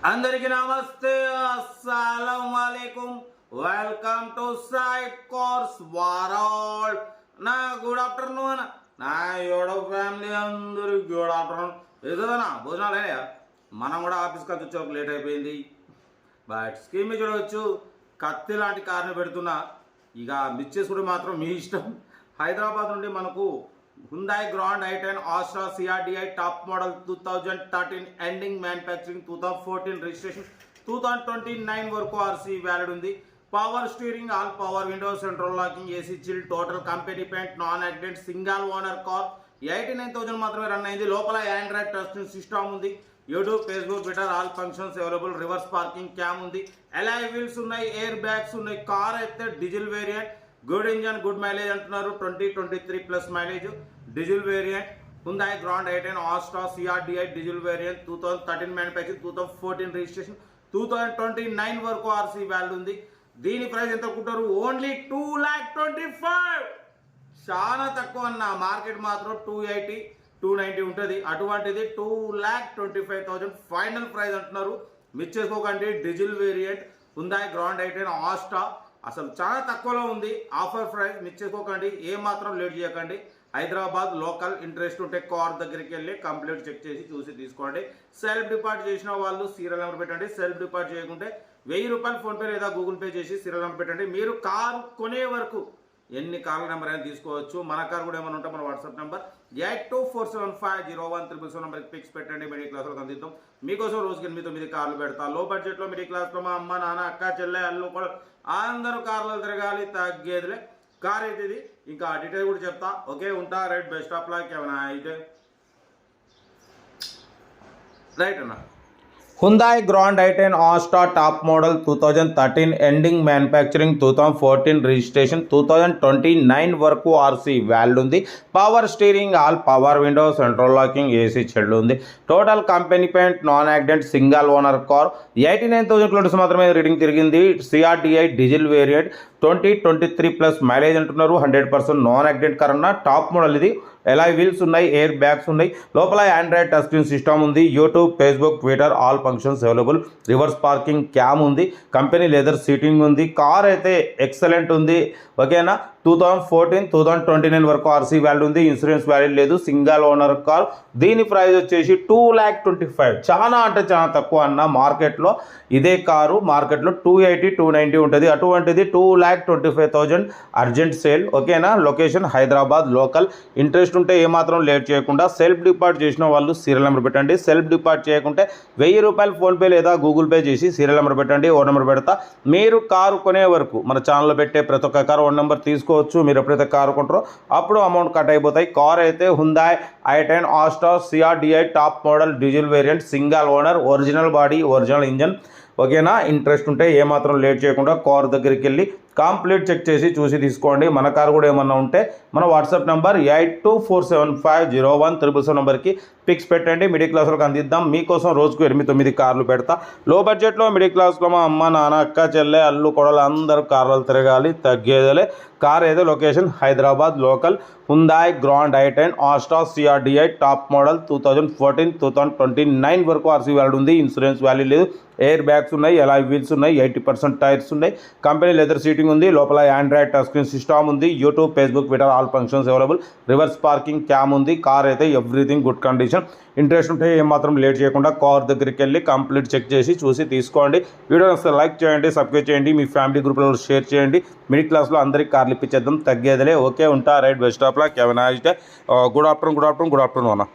అందరికీ నమస్తే, అస్సలం వాలేకుం. Welcome to side course world. నా గుడ్ ఆఫ్టర్నూన్ నా యోడో ఫ్యామిలీ అందరికి గుడ్ ఆఫ్టర్నూన్. ఏదోనా భోజనాలు అయినా మనం కూడా ఆఫీస్కి వచ్చి లేట్ అయిపోయింది. బట్ స్కీమ్ చూడవచ్చు, కత్తి లాంటి కార్ని పెడుతున్నా. ఇక మిస్ చేసుకుంటే మాత్రం మీ ఇష్టం. హైదరాబాద్ నుండి మనకు Hyundai Grand i10 Astra CRDI top model 2013 ending manufacturing 2014 registration 2029 వరకు RC వ్యాలిడ్ ఉంది. Power steering, all power Windows, central locking, AC chill, total company paint, non accident, single owner car. 89,000 మాత్రమే రన్ అయింది. లోపల ఆండ్రాయిడ్ టచ్ సిస్టమ్ ఉంది. YouTube, Facebook, Twitter all functions available. Reverse parking cam ఉంది. Alloy wheels ఉన్నాయి, air bags ఉన్నాయి. Car అయితే diesel variant, good engine, good mileage అంటున్నారు. 2023 plus mileage, diesel variant. Hyundai Grand i10 Astra CRDI diesel variant 2013 manufacturing, 2014 registration, 2029 వరకు RC value ఉంది. దీని price ఎంత అనుకుంటారు? ఓన్లీ 2,25,000. చాలా తక్కువ అన్న. మార్కెట్ మాత్రం 280, 290 ఉంటుంది. అటువంటిది 2,25,000 ఫైనల్ ప్రైస్ అంటున్నారు. మిస్ చేసుకోకండి. Diesel variant Hyundai Grand i10 Astra అసలు చాలా తక్కువలో ఉంది. ఆఫర్ ప్రైస్ మిస్ చేసుకోకండి. ఏమాత్రం లేట్ చేయకండి. హైదరాబాద్ లోకల్. ఇంట్రెస్ట్ ఉంటే కార్ దగ్గరికి వెళ్ళి కంప్లీట్ చెక్ చేసి చూసి తీసుకోండి. సెల్ఫ్ డిపాజిట్ చేసిన వాళ్ళు సీరియల్ నెంబర్ పెట్టండి. సెల్ఫ్ డిపాజిట్ చేయకుంటే 1000 రూపాయలు ఫోన్పే లేదా గూగుల్ పే చేసి సీరియల్ నెంబర్ పెట్టండి. మీరు కారు కొనే వరకు ఎన్ని కార్ల నెంబర్ అయినా తీసుకోవచ్చు. మన కార్ కూడా ఏమైనా ఉంటే మన వాట్సాప్ నెంబర్ 8247501377 నెంబర్కి పిక్స్ పెట్టండి. మిడిల్ క్లాస్లో అందిద్దాం. మీకోసం రోజుకి 8-9 కార్లు పెడతా. లో బడ్జెట్లో మిడిల్ క్లాస్లో మా అమ్మ, నాన్న, అక్క, చెల్లె, అల్లు కూడా అందరూ కార్లు తిరగాలి. తగ్గేదిలే కార్ అయితే ఇది. ఇంకా డీటెయిల్ కూడా చెప్తా. ఓకే, ఉంటా. Right, best of luck. ఏమైనా అయితే రైట్ అన్న. Hyundai Grand i10 Astra top model 2013 ending manufacturing 2014 registration 2029 వరకు RC వాల్యూ ఉంది. Power steering, all power window, central locking, AC చెల్లు ఉంది. Total company paint, non accident, single owner car. 89,000 kilometres మాత్రమే reading తిరిగింది. CRDI diesel variant, 2023 plus mileage అంటున్నారు. 100% non accident car అన్న. Top model ఇది. Alloy wheels ఉన్నాయి, air bags ఉన్నాయి. లోపల ఆండ్రాయిడ్ టచ్ స్క్రీన్ సిస్టమ్ ఉంది. YouTube, Facebook, Twitter all functions available. Reverse parking cam ఉంది. కంపెనీ లెదర్ సీటింగ్ ఉంది. కార్ అయితే ఎక్సలెంట్ ఉంది. ఓకేనా. 2014, 2029 వరకు RC వాల్యూ ఉంది. ఇన్సూరెన్స్ వాల్యూ లేదు. Single owner car. దీని ప్రైస్ వచ్చేసి 2,25,000. చాలా అంటే చాలా తక్కువ అన్న. మార్కెట్లో ఇదే కారు మార్కెట్లో 280, 290 ఉంటుంది. అటువంటిది 2,25,000 అర్జెంట్ సేల్. ఓకేనా. Location Hyderabad local. ఇంట్రెస్ట్ ఉంటే ఏమాత్రం లేట్ చేయకుండా సెల్ఫ్ డిపాజిట్ చేసిన వాళ్ళు సీరియల్ నెంబర్ పెట్టండి. సెల్ఫ్ డిపాజిట్ చేయకుంటే 1000 రూపాయలు ఫోన్పే లేదా గూగుల్ పే చేసి సీరియల్ నెంబర్ పెట్టండి. ఓ నెంబర్ పెడతా. మీరు కారు కొనే వరకు మన ఛానల్లో పెట్టే ప్రతి ఒక్క కారు ఓ నెంబర్ తీసుకోవచ్చు. మీరు ఎప్పుడైతే కారు కొంటారో అప్పుడు అమౌంట్ కట్ అయిపోతాయి. కార్ అయితే Hyundai i10 Astra CRDI top model diesel variant, single owner, original body, original engine. ఓకేనా. ఇంట్రెస్ట్ ఉంటే ఏమాత్రం లేట్ చేయకుండా కార్ దగ్గరికి వెళ్ళి కంప్లీట్ చెక్ చేసి చూసి తీసుకోండి. మన కారు కూడా ఏమన్నా ఉంటే మన వాట్సాప్ నెంబర్ 8247501377 నెంబర్కి పిక్స్ పెట్టండి. మిడిల్ క్లాస్లోకి అందిద్దాం. మీకోసం రోజుకు 8-9 కార్లు పెడతా. లో బడ్జెట్లో మిడిల్ క్లాస్లో మా అమ్మ, నాన్న, అక్క, చెల్లె, అల్లు, కొడలు అందరూ కార్లు తిరగాలి. తగ్గేదలే. కార్ అయితే location Hyderabad local. Hyundai Grand i10 Astra CRDI top model 2014, 2029 వరకు RC వాల్యూ ఉంది. ఇన్సూరెన్స్ వాల్యూ లేదు. ఎయిర్ బ్యాగ్స్ ఉన్నాయి, అలాయ్ వీల్స్ ఉన్నాయి, 80% టైర్స్ ఉన్నాయి. కంపెనీ లెదర్ సీటింగ్ ఉంది. లోపల ఆండ్రాయిడ్ టచ్ స్క్రీన్ సిస్టమ్ ఉంది. YouTube, Facebook, Twitter all functions available. Reverse parking cam ఉంది. కార్ అయితే ఎవ్రీథింగ్ గుడ్ కండిషన్. ఇంట్రెస్ట్ ఉంటే ఏమాత్రం లేట్ చేయకుండా కార్ దగ్గరికి వెళ్ళి కంప్లీట్ చెక్ చేసి చూసి తీసుకోండి. వీడియో వస్తే లైక్ చేయండి, సబ్స్క్రైబ్ చేయండి, మీ ఫ్యామిలీ గ్రూప్లో షేర్ చేయండి. మిడిల్ క్లాస్లో అందరికీ కార్లు ఇప్పించేద్దాం. తగ్గేదిలే. ఓకే, ఉంటా. Right, best of luck. ఏమైనా అయితే గుడ్ ఆఫ్టర్నూన్ అన్న.